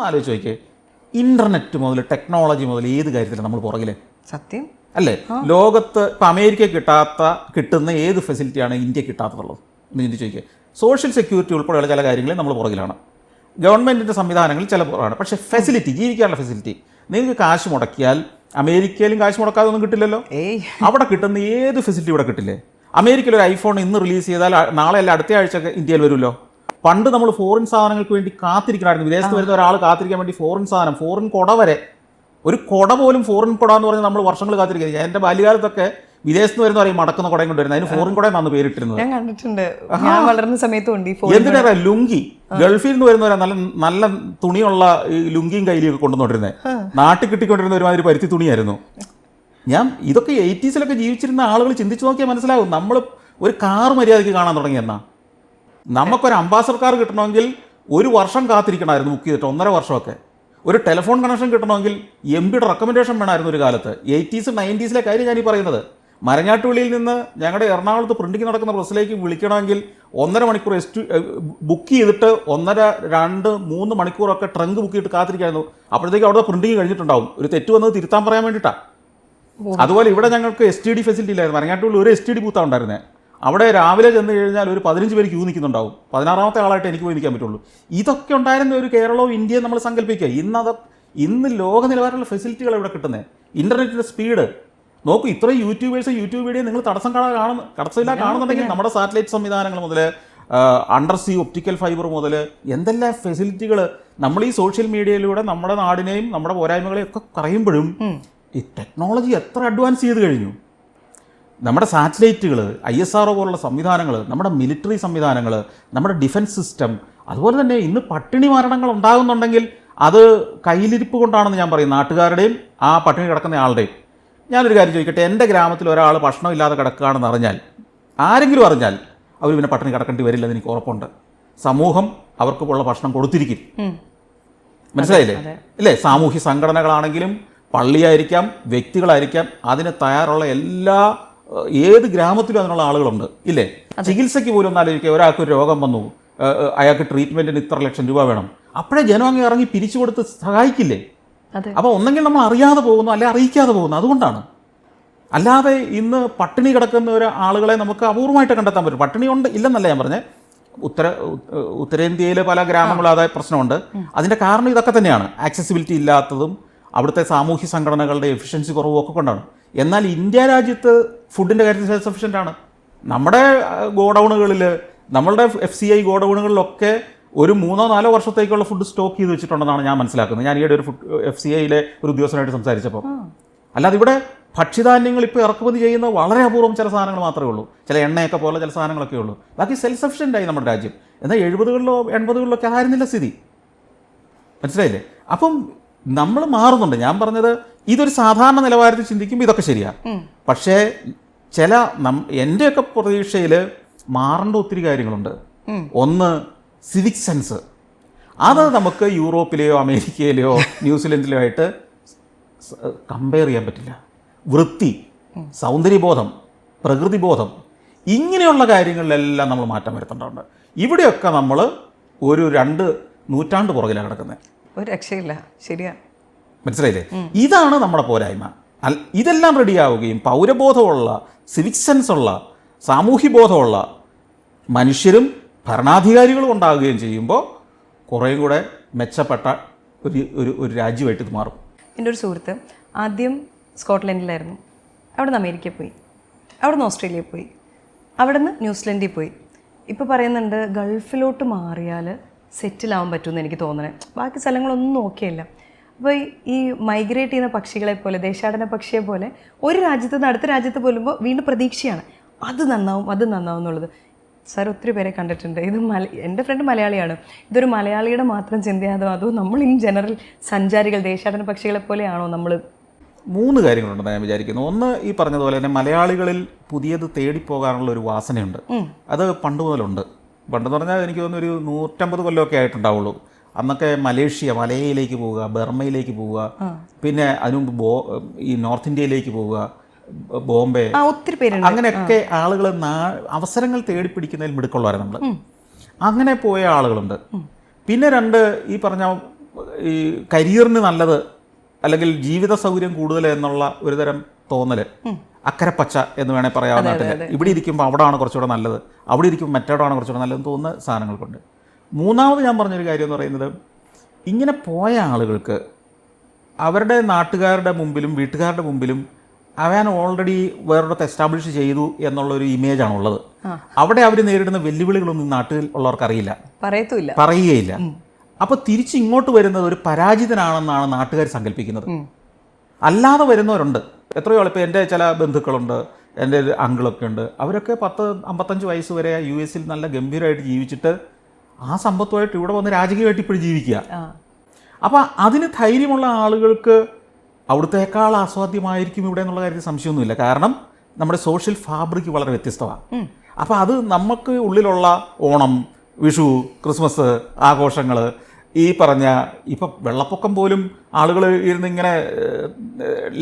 ഒന്ന് ആലോചിച്ച് നോക്കിയേ, ഇന്റർനെറ്റ് മുതൽ ടെക്നോളജി മുതൽ ഏത് കാര്യത്തിലാണ് നമ്മൾ പുറകില്? സത്യം അല്ലേ? ലോകത്ത് ഇപ്പം അമേരിക്ക കിട്ടുന്ന ഏത് ഫെസിലിറ്റിയാണ് ഇന്ത്യ കിട്ടാത്തതുള്ളത് എന്ന് ചിന്തിച്ച് നോക്കിയേ. സോഷ്യൽ സെക്യൂരിറ്റി ഉൾപ്പെടെയുള്ള ചില കാര്യങ്ങളിൽ നമ്മൾ പുറകിലാണ്. ഗവൺമെൻറ്റിൻ്റെ സംവിധാനങ്ങളിൽ ചില പുറമാണ്. പക്ഷേ ഫെസിലിറ്റി, ജീവിക്കാനുള്ള ഫെസിലിറ്റി, നിങ്ങൾക്ക് കാശ് മുടക്കിയാൽ അമേരിക്കയിലും കാശ് മുടക്കാതെ ഒന്നും കിട്ടില്ലല്ലോ. അവിടെ കിട്ടുന്ന ഏത് ഫെസിലിറ്റി ഇവിടെ കിട്ടില്ലേ? അമേരിക്കയിൽ ഒരു ഐഫോൺ ഇന്ന് റിലീസ് ചെയ്താൽ നാളെ അല്ല അടുത്ത ആഴ്ച ഇന്ത്യയിൽ വരുമല്ലോ. പണ്ട് നമ്മൾ ഫോറിൻ സാധനങ്ങൾക്ക് വേണ്ടി കാത്തിരിക്കണമായിരുന്നു. വിദേശത്ത് വരുന്ന ഒരാൾ കാത്തിരിക്കാൻ വേണ്ടി ഫോറിൻ സാധനം, ഫോറിൻ കുട വരെ, ഒരു കുട പോലും ഫോറിൻ കുട എന്ന് പറഞ്ഞാൽ നമ്മൾ വർഷങ്ങൾ കാത്തിരിക്കുന്നത്. എൻ്റെ ബാല്യകാലത്തൊക്കെ വിദേശത്ത് നിന്ന് വരുന്ന പറയും മടക്കുന്ന കുടയും കൊണ്ടുവരുന്നത്, അതിന് ഫോറിൻ കുട എന്നാണ് പേരിട്ടിരുന്നത്. ഞാൻ കണ്ടിട്ടുണ്ട്, ഞാൻ വളർന്ന സമയത്തുണ്ട്. എന്തിനാ ലുങ്കി, ഗൾഫിൽ നിന്ന് വരുന്നവരാ നല്ല നല്ല തുണിയുള്ള ഈ ലുങ്കിയും കയ്യിലൊക്കെ കൊണ്ടുവന്നിരുന്നത്. നാട്ടിൽ കിട്ടിക്കൊണ്ടിരുന്ന ഒരുമാതിരി പരുത്തി തുണിയായിരുന്നു. ഇതൊക്കെ 80s ജീവിച്ചിരുന്ന ആളുകൾ ചിന്തിച്ചു നോക്കിയാൽ മനസ്സിലാവും. നമ്മൾ ഒരു കാർ മര്യാദയ്ക്ക് കാണാൻ തുടങ്ങിയെന്നാ. നമുക്കൊരു അംബാസഡർ കാർ കിട്ടണമെങ്കിൽ 1 വർഷം കാത്തിരിക്കണമായിരുന്നു, ബുക്ക് ചെയ്തിട്ട് 1.5 വർഷമൊക്കെ. ഒരു ടെലിഫോൺ കണക്ഷൻ കിട്ടണമെങ്കിൽ MPയുടെ റെക്കമെൻഡേഷൻ വേണമായിരുന്നു ഒരു കാലത്ത്. 80s 90s കാര്യം ഞാനീ പറയുന്നത്. മരഞ്ഞാട്ടുള്ളിയിൽ നിന്ന് ഞങ്ങളുടെ എറണാകുളത്ത് പ്രിൻറ്റിങ് നടക്കുന്ന പ്രസ്സിലേക്ക് വിളിക്കണമെങ്കിൽ 1.5 മണിക്കൂർ ബുക്ക് ചെയ്തിട്ട് 1.5, 2, 3 മണിക്കൂറൊക്കെ ട്രങ്ക് ബുക്ക് ചെയ്തിട്ട് കാത്തിരിക്കായിരുന്നു. അപ്പോഴത്തേക്ക് അവിടെ പ്രിൻറ്റിങ് കഴിഞ്ഞിട്ടുണ്ടാവും. ഒരു തെറ്റ് വന്നത് തിരുത്താൻ പറയാൻ വേണ്ടിയിട്ടാണ്. അതുപോലെ ഇവിടെ ഞങ്ങൾക്ക് STD ഫെസിലിറ്റി ഇല്ലായിരുന്നു. മരഞ്ഞാട്ടുള്ളിൽ ഒരു STD ബൂത്താണ് ഉണ്ടായിരുന്നത്. അവിടെ രാവിലെ ചെന്ന് കഴിഞ്ഞാൽ ഒരു 15 പേര് ക്യൂ നിൽക്കുന്നുണ്ടാവും. 16ാമത്തെ ആളായിട്ട് എനിക്ക് പോയി നിൽക്കാൻ പറ്റുള്ളൂ. ഇതൊക്കെ ഉണ്ടായിരുന്ന ഒരു കേരളവും ഇന്ത്യയും നമ്മൾ സങ്കല്പിക്കുക. ഇന്ന് ലോക നിലവാരമുള്ള ഫെസിലിറ്റികൾ ഇവിടെ കിട്ടുന്നത്. ഇൻ്റർനെറ്റിൻ്റെ സ്പീഡ് നോക്കൂ. ഇത്രയും യൂട്യൂബ് വീഡിയോ നിങ്ങൾ തടസ്സമില്ല കാണുന്നുണ്ടെങ്കിൽ നമ്മുടെ സാറ്റലൈറ്റ് സംവിധാനങ്ങൾ മുതൽ അണ്ടർ സീ ഒപ്റ്റിക്കൽ ഫൈബർ മുതൽ എന്തെല്ലാം ഫെസിലിറ്റികൾ നമ്മൾ ഈ സോഷ്യൽ മീഡിയയിലൂടെ നമ്മുടെ നാടിനെയും നമ്മുടെ പോരായ്മകളെയും ഒക്കെ പറയുമ്പോഴും ഈ ടെക്നോളജി എത്ര അഡ്വാൻസ് ചെയ്ത് കഴിഞ്ഞു. നമ്മുടെ സാറ്റലൈറ്റുകൾ, ISRO പോലുള്ള സംവിധാനങ്ങൾ, നമ്മുടെ മിലിറ്ററി സംവിധാനങ്ങൾ, നമ്മുടെ ഡിഫൻസ് സിസ്റ്റം, അതുപോലെ തന്നെ ഇന്ന് പട്ടിണി മരണങ്ങൾ ഉണ്ടാകുന്നുണ്ടെങ്കിൽ അത് കയ്യിലിരിപ്പ് കൊണ്ടാണെന്ന് ഞാൻ പറയും. നാട്ടുകാരുടെയും ആ പട്ടിണി കിടക്കുന്ന ആളുടെയും. ഞാനൊരു കാര്യം ചോദിക്കട്ടെ, എൻ്റെ ഗ്രാമത്തിൽ ഒരാൾ ഭക്ഷണമില്ലാതെ കിടക്കുകയാണെന്ന് അറിഞ്ഞാൽ, ആരെങ്കിലും അറിഞ്ഞാൽ, അവർ പിന്നെ പട്ടിണി കിടക്കേണ്ടി വരില്ലെന്ന് എനിക്ക് ഉറപ്പുണ്ട്. സമൂഹം അവർക്ക് ഉള്ള ഭക്ഷണം കൊടുത്തിരിക്കും. മനസ്സിലായില്ലേ? ഇല്ലേ? സാമൂഹ്യ സംഘടനകളാണെങ്കിലും പള്ളിയായിരിക്കാം, വ്യക്തികളായിരിക്കാം, അതിന് തയ്യാറുള്ള ഏത് ഗ്രാമത്തിലും അതിനുള്ള ആളുകളുണ്ട്. ഇല്ലേ? ചികിത്സയ്ക്ക് പോലും ഒന്നാലോചിക്കുക. ഒരാൾക്കൊരു രോഗം വന്നു, അയാൾക്ക് ട്രീറ്റ്മെൻറ്റിന് ഇത്ര ലക്ഷം രൂപ വേണം, അപ്പോഴേ ജനം അങ്ങ് ഇറങ്ങി പിരിച്ചു കൊടുത്ത് സഹായിക്കില്ലേ? അപ്പോൾ ഒന്നെങ്കിൽ നമ്മൾ അറിയാതെ പോകുന്നു, അല്ലെ അറിയിക്കാതെ പോകുന്നു. അതുകൊണ്ടാണ്. അല്ലാതെ ഇന്ന് പട്ടിണി കിടക്കുന്ന ആളുകളെ നമുക്ക് അപൂർവമായിട്ട് കണ്ടെത്താൻ പറ്റും. പട്ടിണി ഇല്ലെന്നല്ല ഞാൻ പറഞ്ഞത്. ഉത്തരേന്ത്യയിലെ പല ഗ്രാമങ്ങളും അതായ പ്രശ്നമുണ്ട്. അതിൻ്റെ കാരണം ഇതൊക്കെ തന്നെയാണ്. ആക്സസിബിലിറ്റി ഇല്ലാത്തതും അവിടുത്തെ സാമൂഹ്യ സംഘടനകളുടെ എഫിഷ്യൻസി കുറവും ഒക്കെ കൊണ്ടാണ്. എന്നാൽ ഇന്ത്യ രാജ്യത്ത് ഫുഡിൻ്റെ കാര്യത്തിൽ സെൽഫ് സഫിഷ്യൻ്റ് ആണ്. നമ്മുടെ ഗോഡൗണുകളിൽ, നമ്മളുടെ FCI ഗോഡൗണുകളിലൊക്കെ ഒരു 3-4 വർഷത്തേക്കുള്ള ഫുഡ് സ്റ്റോക്ക് ചെയ്ത് വെച്ചിട്ടുണ്ടെന്നാണ് ഞാൻ മനസ്സിലാക്കുന്നത്. ഞാൻ ഈയിടെ ഒരു FCIയിലെ ഒരു ഉദ്യോഗസ്ഥനായിട്ട് സംസാരിച്ചപ്പോൾ. അല്ലാതെ ഇവിടെ ഭക്ഷ്യധാന്യങ്ങൾ ഇപ്പോൾ ഇറക്കുമതി ചെയ്യുന്ന വളരെ അപൂർവം ചില സാധനങ്ങൾ മാത്രമേ ഉള്ളൂ. ചില എണ്ണയൊക്കെ പോലെ ചില സാധനങ്ങളൊക്കെ ഉള്ളൂ. ബാക്കി സെൽഫ് സഫിഷ്യൻ്റായി നമ്മുടെ രാജ്യം. എന്നാൽ 70കളിലോ 80കളിലൊക്കെ ആയിരുന്നില്ല സ്ഥിതി. മനസ്സിലായില്ലേ? അപ്പം നമ്മൾ മാറുന്നുണ്ട്. ഞാൻ പറഞ്ഞത് ഇതൊരു സാധാരണ നിലവാരത്തിൽ ചിന്തിക്കുമ്പോൾ ഇതൊക്കെ ശരിയാണ്. പക്ഷേ എൻ്റെയൊക്കെ പ്രതീക്ഷയിൽ മാറേണ്ട ഒത്തിരി കാര്യങ്ങളുണ്ട്. ഒന്ന്, സിവിക് സെൻസ്. അത് നമുക്ക് യൂറോപ്പിലെയോ അമേരിക്കയിലെയോ ന്യൂസിലൻഡിലെയോ ആയിട്ട് കമ്പയർ ചെയ്യാൻ പറ്റില്ല. വൃത്തി, സൗന്ദര്യബോധം, പ്രകൃതിബോധം, ഇങ്ങനെയുള്ള കാര്യങ്ങളിലെല്ലാം നമ്മൾ മാറ്റം വരുത്തേണ്ടതുണ്ട്. ഇവിടെയൊക്കെ നമ്മൾ ഒരു 2 നൂറ്റാണ്ട് പുറകിലാണ് കിടക്കുന്നത്. ഒരു രക്ഷയില്ല. ശരിയാ. മനസ്സിലായില്ലേ? ഇതാണ് നമ്മുടെ പോരായ്മ. ഇതെല്ലാം റെഡിയാവുകയും പൗരബോധമുള്ള, സിവിക് സെൻസ് ഉള്ള, സാമൂഹ്യബോധമുള്ള മനുഷ്യരും ഭരണാധികാരികളും ഉണ്ടാകുകയും ചെയ്യുമ്പോൾ കുറേയും കൂടെ മെച്ചപ്പെട്ട ഒരു രാജ്യമായിട്ട് ഇത് മാറും. എൻ്റെ ഒരു സുഹൃത്ത് ആദ്യം സ്കോട്ട്ലൻഡിലായിരുന്നു. അവിടെ നിന്ന് അമേരിക്കയിൽ പോയി, അവിടെ നിന്ന് ഓസ്ട്രേലിയയിൽ പോയി, അവിടെ നിന്ന് ന്യൂസിലൻഡിൽ പോയി. ഇപ്പോൾ പറയുന്നുണ്ട് ഗൾഫിലോട്ട് മാറിയാൽ സെറ്റിലാവാൻ പറ്റുമെന്ന് എനിക്ക് തോന്നണേ. ബാക്കി സ്ഥലങ്ങളൊന്നും ഓക്കെയല്ല. അപ്പോൾ ഈ മൈഗ്രേറ്റ് ചെയ്യുന്ന പക്ഷികളെ പോലെ, ദേശാടന പക്ഷിയെ പോലെ ഒരു രാജ്യത്ത് നിന്ന് അടുത്ത രാജ്യത്ത് പോലുമ്പോൾ വീണ്ടും പ്രതീക്ഷയാണ് അത് നന്നാവും എന്നുള്ളത്. സാർ ഒത്തിരി പേരെ കണ്ടിട്ടുണ്ട്. ഇത് എൻ്റെ ഫ്രണ്ട് മലയാളിയാണ്. ഇതൊരു മലയാളിയുടെ മാത്രം ചിന്തയാണോ അതോ നമ്മൾ ഇൻ ജനറൽ സഞ്ചാരികൾ ദേശാടന പക്ഷികളെ പോലെയാണോ നമ്മൾ? 3 കാര്യങ്ങളുണ്ടെന്ന് ഞാൻ വിചാരിക്കുന്നു. ഒന്ന്, ഈ പറഞ്ഞതുപോലെ തന്നെ മലയാളികളിൽ പുതിയത് തേടിപ്പോകാനുള്ള ഒരു വാസനയുണ്ട്. അത് പണ്ട് മുതലുണ്ട്. പണ്ടെന്ന് പറഞ്ഞാൽ എനിക്ക് തോന്നുന്നു ഒരു 150 കൊല്ലമൊക്കെ ആയിട്ടുണ്ടാവുള്ളൂ. അന്നൊക്കെ മലേയിലേക്ക് പോവുക, ബർമയിലേക്ക് പോവുക, പിന്നെ അതിനുമുമ്പ് ഈ നോർത്ത് ഇന്ത്യയിലേക്ക് പോവുക, ബോംബെ, ഒത്തിരി പേരുണ്ട്. അങ്ങനെയൊക്കെ ആളുകൾ അവസരങ്ങൾ തേടിപ്പിടിക്കുന്നതിൽ മിടുക്കുള്ളവരാണ് നമ്മൾ. അങ്ങനെ പോയ ആളുകളുണ്ട്. പിന്നെ 2, ഈ പറഞ്ഞ ഈ കരിയറിന് നല്ലത് അല്ലെങ്കിൽ ജീവിത സൗകര്യം കൂടുതൽ എന്നുള്ള ഒരു തരം തോന്നല്, അക്കരപ്പച്ച എന്ന് വേണേൽ പറയാവുന്ന നാട്ടിൽ ഇവിടെ ഇരിക്കുമ്പോൾ അവിടെയാണ് കുറച്ചുകൂടെ നല്ലത്, അവിടെ ഇരിക്കുമ്പോൾ മറ്റോടാണ് കുറച്ചുകൂടെ നല്ലതെന്ന് തോന്നുന്ന സാധനങ്ങൾക്കുണ്ട്. മൂന്നാമത് ഞാൻ പറഞ്ഞൊരു കാര്യം എന്ന് പറയുന്നത്, ഇങ്ങനെ പോയ ആളുകൾക്ക് അവരുടെ നാട്ടുകാരുടെ മുമ്പിലും വീട്ടുകാരുടെ മുമ്പിലും അവൻ ഓൾറെഡി വേറൊരിടത്ത് എസ്റ്റാബ്ലിഷ് ചെയ്തു എന്നുള്ളൊരു ഇമേജാണ് ഉള്ളത്. അവിടെ അവർ നേരിടുന്ന വെല്ലുവിളികളൊന്നും നാട്ടിൽ ഉള്ളവർക്ക് അറിയില്ല, പറയുകയില്ല. അപ്പോൾ തിരിച്ച് ഇങ്ങോട്ട് വരുന്നത് ഒരു പരാജിതനാണെന്നാണ് നാട്ടുകാർ സങ്കല്പിക്കുന്നത്. അല്ലാതെ വരുന്നവരുണ്ട് എത്രയോ. ഇപ്പോൾ എൻ്റെ ചില ബന്ധുക്കളുണ്ട്, എൻ്റെ ഒരു അങ്കിളൊക്കെ ഉണ്ട്, അവരൊക്കെ 50-55 വയസ്സ് വരെ US നല്ല ഗംഭീരമായിട്ട് ജീവിച്ചിട്ട് ആ സമ്പത്തുമായിട്ട് ഇവിടെ വന്ന് രാജകീയമായിട്ട് ഇപ്പോഴും ജീവിക്കുക. അപ്പോൾ അതിന് ധൈര്യമുള്ള ആളുകൾക്ക് അവിടുത്തേക്കാൾ ആസ്വാദ്യമായിരിക്കും ഇവിടെ എന്നുള്ള കാര്യത്തിൽ സംശയമൊന്നുമില്ല. കാരണം നമ്മുടെ സോഷ്യൽ ഫാബ്രിക് വളരെ വ്യത്യസ്തമാണ്. അപ്പോൾ അത് നമുക്ക് ഉള്ളിലുള്ള ഓണം, വിഷു, ക്രിസ്മസ് ആഘോഷങ്ങൾ, ഈ പറഞ്ഞ ഇപ്പം വെള്ളപ്പൊക്കം പോലും ആളുകൾ ഇരുന്ന് ഇങ്ങനെ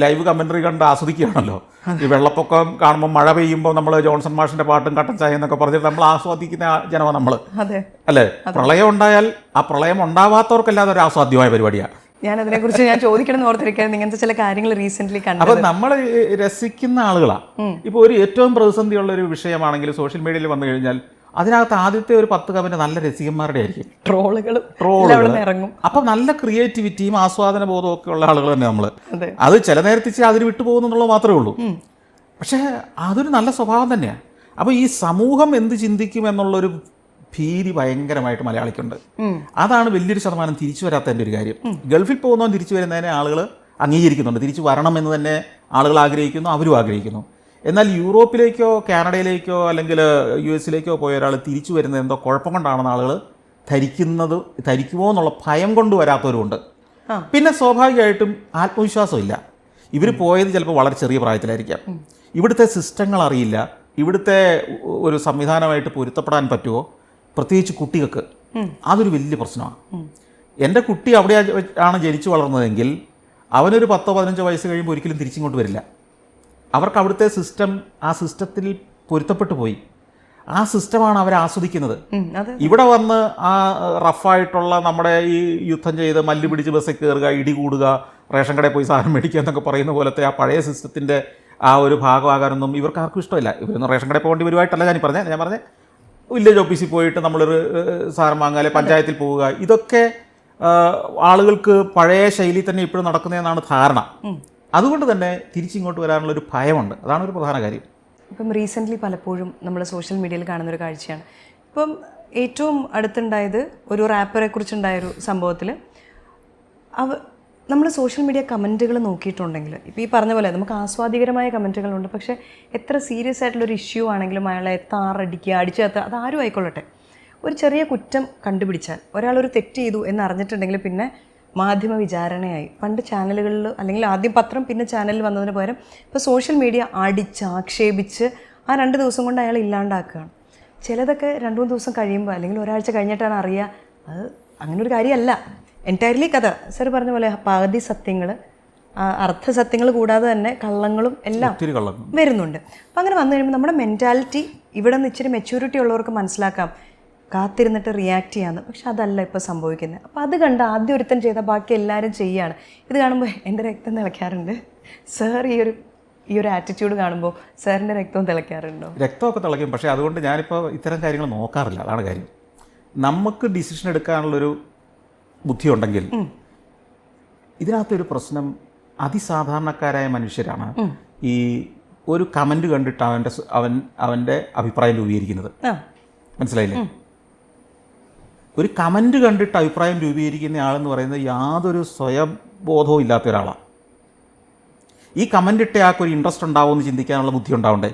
ലൈവ് കമൻ്ററി കണ്ട് ആസ്വദിക്കുകയാണല്ലോ. ഈ വെള്ളപ്പൊക്കം കാണുമ്പോൾ മഴ പെയ്യുമ്പോൾ നമ്മൾ ജോൺസൺ മാഷിൻ്റെ പാട്ടും കട്ടൻ ചായ എന്നൊക്കെ പറഞ്ഞിട്ട് നമ്മൾ ആസ്വാദിക്കുന്ന ജനമാണ് നമ്മൾ, അല്ലേ? പ്രളയം ഉണ്ടായാൽ ആ പ്രളയം ഉണ്ടാവാത്തവർക്കല്ലാതെ ഒരു ആസ്വാദ്യമായ പരിപാടിയാണ്. ഞാൻ അതിനെക്കുറിച്ച് ചോദിക്കണം എന്ന് ഓർത്തിരിക്കുന്നത് ഇങ്ങനത്തെ ചില കാര്യങ്ങൾ റീസെന്റ് കണ്ടു. അപ്പോൾ നമ്മൾ രസിക്കുന്ന ആളുകളാണ്. ഇപ്പോൾ ഒരു ഏറ്റവും പ്രതിസന്ധിയുള്ള ഒരു വിഷയമാണെങ്കിൽ സോഷ്യൽ മീഡിയയിൽ വന്നു കഴിഞ്ഞാൽ അതിനകത്ത് ആദ്യത്തെ ഒരു 10 കമന്റ് നല്ല രസികന്മാരുടെ ആയിരിക്കും, ട്രോളുകൾ ഇറങ്ങും. അപ്പം നല്ല ക്രിയേറ്റിവിറ്റിയും ആസ്വാദന ബോധവും ഒക്കെ ഉള്ള ആളുകൾ തന്നെ നമ്മൾ. അത് ചില നേരത്തിച്ച് അതിന് വിട്ടുപോകുന്നുള്ളത് മാത്രമേ ഉള്ളൂ. പക്ഷേ അതൊരു നല്ല സ്വഭാവം തന്നെയാണ്. അപ്പോൾ ഈ സമൂഹം എന്ത് ചിന്തിക്കും എന്നുള്ളൊരു ഭീതി ഭയങ്കരമായിട്ട് മലയാളിക്കുണ്ട്. അതാണ് വലിയൊരു ശതമാനം തിരിച്ചു വരാത്തതിൻ്റെ ഒരു കാര്യം. ഗൾഫിൽ പോകുന്നവൻ തിരിച്ചു വരുന്നതിനെ ആളുകൾ അംഗീകരിക്കുന്നുണ്ട്, തിരിച്ചു വരണം എന്ന് തന്നെ ആളുകൾ ആഗ്രഹിക്കുന്നു, അവരും ആഗ്രഹിക്കുന്നു. എന്നാൽ യൂറോപ്പിലേക്കോ കാനഡയിലേക്കോ അല്ലെങ്കിൽ US പോയ ഒരാൾ തിരിച്ചു വരുന്നത് എന്തോ കുഴപ്പം കൊണ്ടാണെന്ന് ആളുകൾ ധരിക്കുമോ എന്നുള്ള ഭയം കൊണ്ട് വരാത്തവരുമുണ്ട്. പിന്നെ സ്വാഭാവികമായിട്ടും ആത്മവിശ്വാസമില്ല. ഇവർ പോയത് ചിലപ്പോൾ വളരെ ചെറിയ പ്രായത്തിലായിരിക്കാം. ഇവിടുത്തെ സിസ്റ്റങ്ങൾ അറിയില്ല, ഇവിടുത്തെ ഒരു സംവിധാനമായിട്ട് പൊരുത്തപ്പെടാൻ പറ്റുമോ, പ്രത്യേകിച്ച് കുട്ടികൾക്ക് അതൊരു വലിയ പ്രശ്നമാണ്. എൻ്റെ കുട്ടി അവിടെ ആണ് ജനിച്ചു വളർന്നതെങ്കിൽ അവനൊരു 10-15 വയസ്സ് കഴിയുമ്പോൾ ഒരിക്കലും തിരിച്ചിങ്ങോട്ട് വരില്ല. അവർക്ക് അവിടുത്തെ സിസ്റ്റം, ആ സിസ്റ്റത്തിൽ പൊരുത്തപ്പെട്ടു പോയി. ആ സിസ്റ്റമാണ് അവർ ആസ്വദിക്കുന്നത്. ഇവിടെ വന്ന് ആ റഫായിട്ടുള്ള നമ്മുടെ ഈ യുദ്ധം ചെയ്ത് മല്ല് പിടിച്ച് ബസ്സിൽ കയറുക, ഇടി കൂടുക, റേഷൻ കടയിൽ പോയി സാധനം മേടിക്കുക എന്നൊക്കെ പറയുന്ന പോലത്തെ ആ പഴയ സിസ്റ്റത്തിൻ്റെ ആ ഒരു ഭാഗമാകാനൊന്നും ഇവർക്ക് ആർക്കും ഇഷ്ടമില്ല. ഇവരൊന്നും റേഷൻ കടയിൽ പോകേണ്ടി വരുമായിട്ടല്ല ഞാൻ പറഞ്ഞത് വില്ലേജ് ഓഫീസിൽ പോയിട്ട് നമ്മളൊരു സാധനം വാങ്ങാൻ, പഞ്ചായത്തിൽ പോവുക, ഇതൊക്കെ ആളുകൾക്ക് പഴയ ശൈലി തന്നെ ഇപ്പോഴും നടക്കുന്നതെന്നാണ് ധാരണ. അതുകൊണ്ട് തന്നെ തിരിച്ചിങ്ങോട്ട് വരാനുള്ളൊരു ഭയമുണ്ട്. അതാണ് ഒരു പ്രധാന കാര്യം. ഇപ്പം റീസെൻ്റ്ലി പലപ്പോഴും നമ്മൾ സോഷ്യൽ മീഡിയയിൽ കാണുന്നൊരു കാഴ്ചയാണ്. ഇപ്പം ഏറ്റവും അടുത്തുണ്ടായത് ഒരു റാപ്പറെ കുറിച്ചുണ്ടായൊരു സംഭവത്തിൽ നമ്മൾ സോഷ്യൽ മീഡിയ കമൻറ്റുകൾ നോക്കിയിട്ടുണ്ടെങ്കിൽ ഇപ്പോൾ ഈ പറഞ്ഞ പോലെ നമുക്ക് ആസ്വാദികരമായ കമൻറ്റുകളുണ്ട്. പക്ഷേ എത്ര സീരിയസ് ആയിട്ടുള്ളൊരു ഇഷ്യൂ ആണെങ്കിലും അയാളെ താറടിക്കുക, അടിച്ചകത്ത്, അതാരും ആയിക്കൊള്ളട്ടെ, ഒരു ചെറിയ കുറ്റം കണ്ടുപിടിച്ചാൽ, ഒരാളൊരു തെറ്റ് ചെയ്തു എന്നറിഞ്ഞിട്ടുണ്ടെങ്കിൽ പിന്നെ മാധ്യമ വിചാരണയായി. പണ്ട് ചാനലുകളിൽ അല്ലെങ്കിൽ ആദ്യം പത്രം പിന്നെ ചാനലിൽ വന്നതിന് പകരം ഇപ്പോൾ സോഷ്യൽ മീഡിയ അടിച്ച് ആക്ഷേപിച്ച് ആ 2 ദിവസം കൊണ്ട് അയാൾ ഇല്ലാണ്ടാക്കുകയാണ്. ചിലതൊക്കെ 2-3 ദിവസം കഴിയുമ്പോൾ അല്ലെങ്കിൽ ഒരാഴ്ച കഴിഞ്ഞിട്ടാണ് അറിയുക. അത് അങ്ങനെ ഒരു കാര്യമല്ല. എൻറ്റയർലി കഥ സാർ പറഞ്ഞ പോലെ പകുതി സത്യങ്ങൾ, അർത്ഥസത്യങ്ങൾ കൂടാതെ തന്നെ കള്ളങ്ങളും എല്ലാം വരുന്നുണ്ട്. അപ്പം അങ്ങനെ വന്നു കഴിയുമ്പോൾ നമ്മുടെ മെൻറ്റാലിറ്റി ഇവിടെ നിന്ന് ഇച്ചിരി മെച്യൂരിറ്റി ഉള്ളവർക്ക് മനസ്സിലാക്കാം കാത്തിരുന്നിട്ട് റിയാക്ട് ചെയ്യാമെന്ന്. പക്ഷെ അതല്ല ഇപ്പോൾ സംഭവിക്കുന്നത്. അപ്പോൾ അത് കണ്ട് ആദ്യം ഒരുത്തൻ ചെയ്ത ബാക്കി എല്ലാവരും ചെയ്യുകയാണ്. ഇത് കാണുമ്പോൾ എൻ്റെ രക്തം തിളയ്ക്കാറുണ്ട്. സാർ ഈ ഒരു ആറ്റിറ്റ്യൂഡ് കാണുമ്പോൾ സാറിൻ്റെ രക്തവും തിളയ്ക്കാറുണ്ടോ? രക്തമൊക്കെ തിളയ്ക്കും. പക്ഷേ അതുകൊണ്ട് ഞാനിപ്പോൾ ഇത്തരം കാര്യങ്ങൾ നോക്കാറില്ല. അതാണ് കാര്യം. നമുക്ക് ഡിസിഷൻ എടുക്കാനുള്ളൊരു ബുദ്ധിയുണ്ടെങ്കിൽ ഇതിനകത്തൊരു പ്രശ്നം അതിസാധാരണക്കാരായ മനുഷ്യരാണ് ഈ ഒരു കമൻറ്റ് കണ്ടിട്ട് അവൻ്റെ അഭിപ്രായം രൂപീകരിക്കുന്നത്. മനസ്സിലായില്ലേ? ഒരു കമൻറ്റ് കണ്ടിട്ട് അഭിപ്രായം രൂപീകരിക്കുന്ന ആളെന്ന് പറയുന്നത് യാതൊരു സ്വയം ബോധവും ഇല്ലാത്ത ഒരാളാണ്. ഈ കമൻ്റ് ഇട്ട അയാൾക്കൊരു ഇൻട്രസ്റ്റ് ഉണ്ടാവുമെന്ന് ചിന്തിക്കാനുള്ള ബുദ്ധി ഉണ്ടാവണ്ടേ?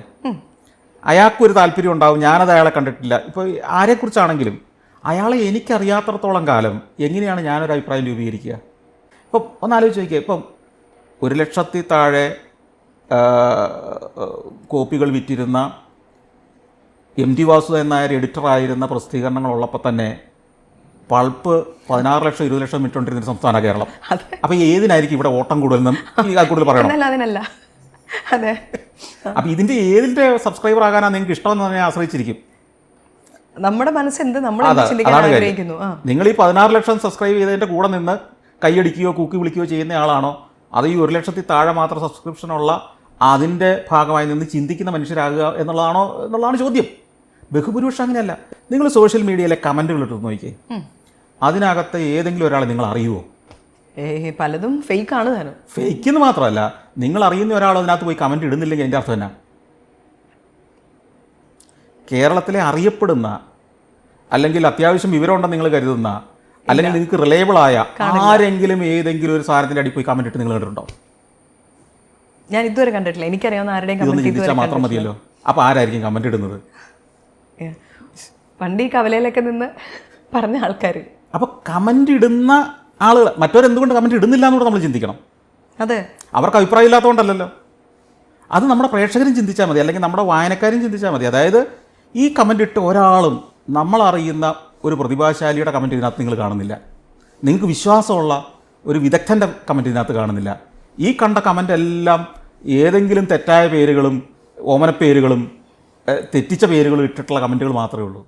അയാൾക്കൊരു താല്പര്യം ഉണ്ടാവും. ഞാനത് അയാളെ കണ്ടിട്ടില്ല. ഇപ്പോൾ ആരെക്കുറിച്ചാണെങ്കിലും അയാളെ എനിക്കറിയാത്തടത്തോളം കാലം എങ്ങനെയാണ് ഞാനൊരു അഭിപ്രായം രൂപീകരിക്കുക? ഇപ്പം ഒന്നാലോചിച്ച് നോക്കിയാൽ, ഇപ്പം 1,00,000 താഴെ കോപ്പികൾ വിറ്റിരുന്ന MT വാസുദേവൻ നായർ എഡിറ്ററായിരുന്ന പ്രസിദ്ധീകരണങ്ങളുള്ളപ്പോൾ തന്നെ പൾപ്പ് 16 ലക്ഷം 20 ലക്ഷം വിറ്റുകൊണ്ടിരുന്ന സംസ്ഥാന കേരളം. അപ്പോൾ ഏതിനായിരിക്കും ഇവിടെ ഓട്ടം കൂടുതലെന്നും കൂടുതൽ പറയണം? അപ്പോൾ ഇതിൻ്റെ സബ്സ്ക്രൈബർ ആകാനാണ് നിങ്ങൾക്ക് ഇഷ്ടമെന്ന് തന്നെ ആശ്രയിച്ചിരിക്കും. നമ്മുടെ മനസ്സെന്ത് നമ്മൾ ചിന്തിക്കാൻ ആഗ്രഹിക്കുന്നു. നിങ്ങൾ ഈ 16 ലക്ഷം സബ്സ്ക്രൈബ് ചെയ്തതിൻ്റെ കൂടെ നിന്ന് കൈയടിക്കുകയോ കൂക്കി വിളിക്കുകയോ ചെയ്യുന്ന ആളാണോ അത് ഈ 1,00,000 താഴെ മാത്രം സബ്സ്ക്രിപ്ഷനുള്ള അതിൻ്റെ ഭാഗമായി നിന്ന് ചിന്തിക്കുന്ന മനുഷ്യരാകുക എന്നുള്ളതാണ് ചോദ്യം. ബഹുഭൂരിപക്ഷം അങ്ങനെയല്ല. നിങ്ങൾ സോഷ്യൽ മീഡിയയിലെ കമൻറ്റുകൾ ഇട്ട് നോക്കിയേ, അതിനകത്ത് ഏതെങ്കിലും ഒരാളെ നിങ്ങൾ അറിയുമോ? പലതും ഫേക്കാണ് താനും. ഫേക്കെന്ന് മാത്രമല്ല, നിങ്ങൾ അറിയുന്ന ഒരാൾ അതിനകത്ത് പോയി കമൻറ്റ് ഇടുന്നില്ലെങ്കിൽ അതിൻ്റെ അർത്ഥം എന്നാ? കേരളത്തിലെ അറിയപ്പെടുന്ന അല്ലെങ്കിൽ അത്യാവശ്യം വിവരമുണ്ടെന്ന് നിങ്ങൾ കരുതുന്ന അല്ലെങ്കിൽ നിങ്ങൾക്ക് റിലയബിളായ ആരെങ്കിലും ഏതെങ്കിലും ഒരു സാധനത്തിൻ്റെ അടി പോയി കമൻറ്റ് ഇട്ട് നിങ്ങൾ കണ്ടിട്ടുണ്ടോ? ഞാൻ ഇതുവരെ കണ്ടിട്ടില്ല. എനിക്കറിയാവുന്ന ആരുടെയും ഇതൊന്ന് കമന്റ് ചിന്തിച്ചാൽ മാത്രം മതിയല്ലോ. അപ്പോൾ ആരായിരിക്കും കമൻറ്റ് ഇടുന്നത്? പണ്ട് ഈ കവലയിലൊക്കെ നിന്ന് പറഞ്ഞ ആൾക്കാർ. അപ്പോൾ കമൻറ്റ് ഇടുന്ന ആളുകൾ മറ്റവരെന്തുകൊണ്ട് കമൻറ്റ് ഇടുന്നില്ല എന്നുകൂടെ നമ്മൾ ചിന്തിക്കണം. അതെ, അവർക്ക് അഭിപ്രായം ഇല്ലാത്തതുകൊണ്ടല്ലല്ലോ. അത് നമ്മുടെ പ്രേക്ഷകരും ചിന്തിച്ചാൽ മതി, അല്ലെങ്കിൽ നമ്മുടെ വായനക്കാരും ചിന്തിച്ചാൽ മതി. അതായത് ഈ കമൻ്റ് ഇട്ട് ഒരാളും നമ്മളറിയുന്ന ഒരു പ്രതിഭാശാലിയുടെ കമൻറ്റ് ഇതിനകത്ത് നിങ്ങൾ കാണുന്നില്ല. നിങ്ങൾക്ക് വിശ്വാസമുള്ള ഒരു വിദഗ്ധൻ്റെ കമൻറ്റ് ഇതിനകത്ത് കാണുന്നില്ല. ഈ കണ്ട കമൻ്റ് എല്ലാം ഏതെങ്കിലും തെറ്റായ പേരുകളും ഓമനപ്പേരുകളും തെറ്റിച്ച പേരുകളും ഇട്ടിട്ടുള്ള കമൻറ്റുകൾ മാത്രമേ ഉള്ളൂ.